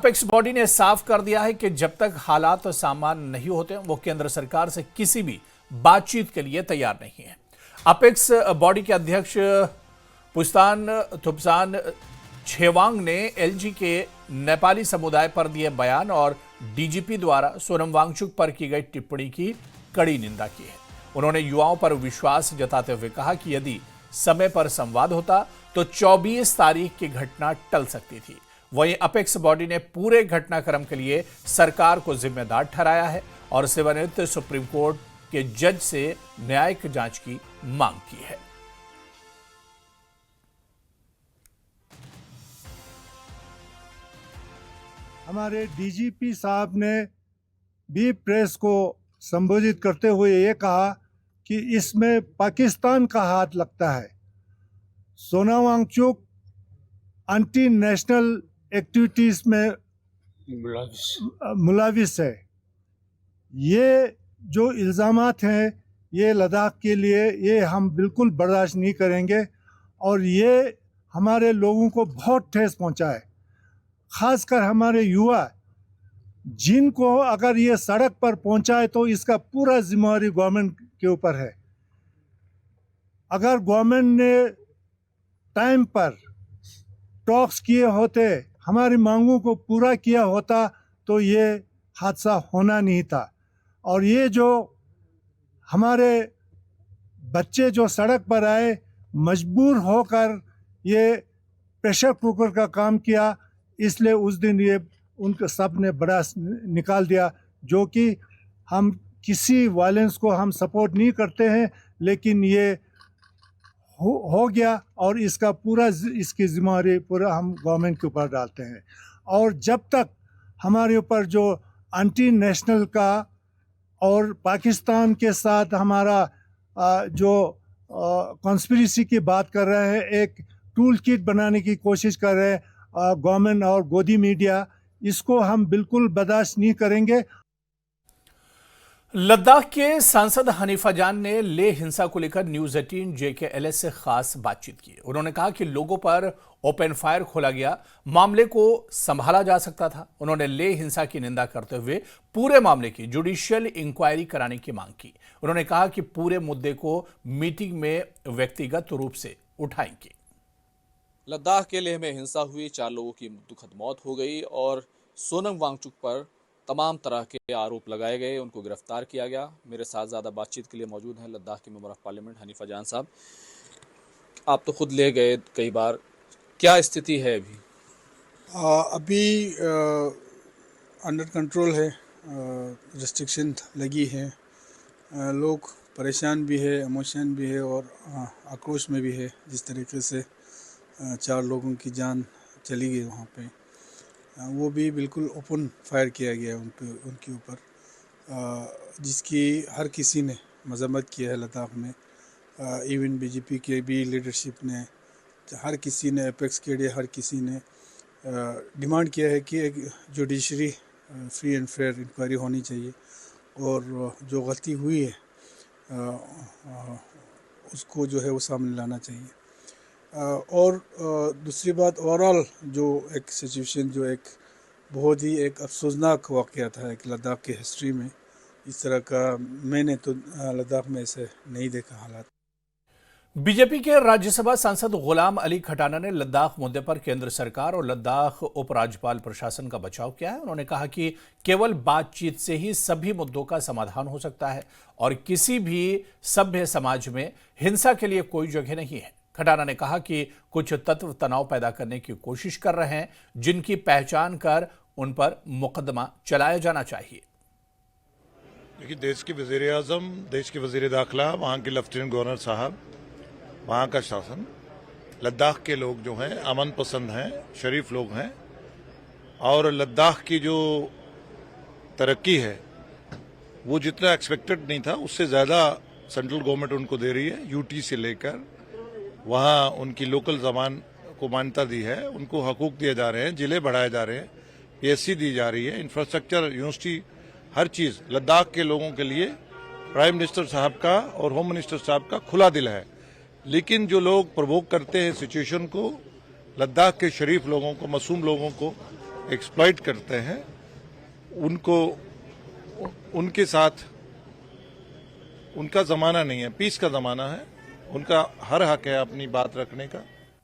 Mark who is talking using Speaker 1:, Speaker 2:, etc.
Speaker 1: Apex body ने साफ कर दिया है कि जब तक हालात सामान्य नहीं होते वो केंद्र सरकार से किसी भी बातचीत के लिए तैयार नहीं है। अपेक्स बॉडी के अध्यक्ष पुस्तान थुप्सान छेवांग ने एलजी के नेपाली समुदाय पर दिए बयान और डीजीपी द्वारा सोनम वांगचुक पर की गई टिप्पणी की कड़ी निंदा की है। उन्होंने युवाओं पर विश्वास जताते हुए कहा कि यदि समय पर संवाद होता तो 24 तारीख की घटना टल सकती थी। वहीं अपेक्स बॉडी ने पूरे घटनाक्रम के लिए सरकार को जिम्मेदार ठहराया है और सेवानिवृत्त सुप्रीम कोर्ट के जज से न्यायिक जांच की मांग की है।
Speaker 2: हमारे डीजीपी साहब ने भी प्रेस को संबोधित करते हुए ये कहा कि इसमें पाकिस्तान का हाथ लगता है। Sonam Wangchuk anti national activities में मुलविस है। ये जो इल्ज़ामात हैं ये लद्दाख के लिए ये हम बिल्कुल बर्दाश्त नहीं करेंगे और ये हमारे लोगों को बहुत ठेस पहुंचा है। खासकर हमारे युवा जिनको अगर ये सड़क पर पहुंचाए तो इसका पूरा जिम्मेवारी गवर्नमेंट के ऊपर है। अगर गवर्नमेंट ने टाइम पर टॉक्स किए होते, हमारी मांगों को पूरा किया होता तो ये हादसा होना नहीं था। और ये जो हमारे बच्चे जो सड़क पर आए मजबूर होकर ये प्रेशर कुकर का काम किया, इसलिए उस दिन ये उनके सब ने बड़ा निकाल दिया। जो कि हम किसी वायलेंस को हम सपोर्ट नहीं करते हैं, लेकिन ये हो गया और इसका पूरा इसकी जिम्मेदारी पूरा हम गवर्नमेंट के ऊपर डालते हैं। और जब तक हमारे ऊपर जो एंटी नेशनल का और पाकिस्तान के साथ हमारा जो कॉन्स्पिरेसी की बात कर रहे हैं, एक टूल किट बनाने की कोशिश कर रहे हैं गवर्नमेंट और गोदी मीडिया, इसको हम बिल्कुल बर्दाश्त नहीं करेंगे।
Speaker 1: लद्दाख के सांसद हनीफा जान ने लेह हिंसा को लेकर न्यूज 18 JKLS से खास बातचीत की। उन्होंने कहा कि लोगों पर ओपन फायर खोला गया, मामले को संभाला जा सकता था। उन्होंने लेह हिंसा की निंदा करते हुए पूरे मामले की जुडिशियल इंक्वायरी कराने की मांग की। उन्होंने कहा कि पूरे मुद्दे को मीटिंग में व्यक्तिगत रूप से उठाएंगे।
Speaker 3: लद्दाख के लेह में हिंसा हुई, 4 लोगों की दुखद मौत हो गई और सोनम वांगचुक पर तमाम तरह के आरोप लगाए गए, उनको गिरफ्तार किया गया। मेरे साथ ज़्यादा बातचीत के लिए मौजूद हैं लद्दाख के मेंबर ऑफ पार्लियामेंट हनीफा जान साहब। आप तो खुद ले गए कई बार, क्या स्थिति है अभी?
Speaker 4: अभी अंडर कंट्रोल है, रिस्ट्रिक्शन लगी है, लोग परेशान भी है, इमोशन भी है और आक्रोश में भी है। जिस तरीके से 4 लोगों की जान चली गई वहाँ पे, वो भी बिल्कुल ओपन फायर किया गया है उनके ऊपर, जिसकी हर किसी ने मजम्मत किया है लद्दाख में। इवन बीजेपी के भी लीडरशिप ने, हर किसी ने, अपेक्स के लिए हर किसी ने डिमांड किया है कि एक judiciary free and fair inquiry होनी चाहिए और जो गलती हुई है उसको जो है वो सामने लाना चाहिए। और दूसरी बात, ओवरऑल जो एक सिचुएशन, जो एक बहुत ही एक अफसोसनाक वाक़या था एक लद्दाख की हिस्ट्री में, इस तरह का मैंने तो लद्दाख में ऐसे नहीं देखा हालात।
Speaker 1: बीजेपी के राज्यसभा सांसद गुलाम अली खटाना ने लद्दाख मुद्दे पर केंद्र सरकार और लद्दाख उपराज्यपाल प्रशासन का बचाव किया है। उन्होंने कहा कि केवल बातचीत से ही सभी मुद्दों का समाधान हो सकता है और किसी भी सभ्य समाज में हिंसा के लिए कोई जगह नहीं है। खटाना ने कहा कि कुछ तत्व तनाव पैदा करने की कोशिश कर रहे हैं, जिनकी पहचान कर उन पर मुकदमा चलाया जाना चाहिए।
Speaker 5: देखिए, देश के वजीर आजम, देश के वजीर दाखिला, वहाँ के लेफ्टिनेंट गवर्नर साहब, वहाँ का शासन, लद्दाख के लोग जो हैं अमन पसंद हैं, शरीफ लोग हैं और लद्दाख की जो तरक्की है वो जितना एक्सपेक्टेड नहीं था उससे ज़्यादा सेंट्रल गवर्नमेंट उनको दे रही है। यूटी से लेकर वहाँ उनकी लोकल ज़बान को मान्यता दी है, उनको हकूक दिए जा रहे हैं, जिले बढ़ाए जा रहे हैं, PSC दी जा रही है, इंफ्रास्ट्रक्चर, यूनिवर्सिटी, हर चीज़ लद्दाख के लोगों के लिए प्राइम मिनिस्टर साहब का और होम मिनिस्टर साहब का खुला दिल है। लेकिन जो लोग प्रवोक करते हैं सिचुएशन को, लद्दाख के शरीफ लोगों को, मासूम लोगों को एक्सप्लॉइट करते हैं उनको उनके साथ उनका ज़माना नहीं है, पीस का ज़माना है। उनका हर हक है अपनी बात रखने का।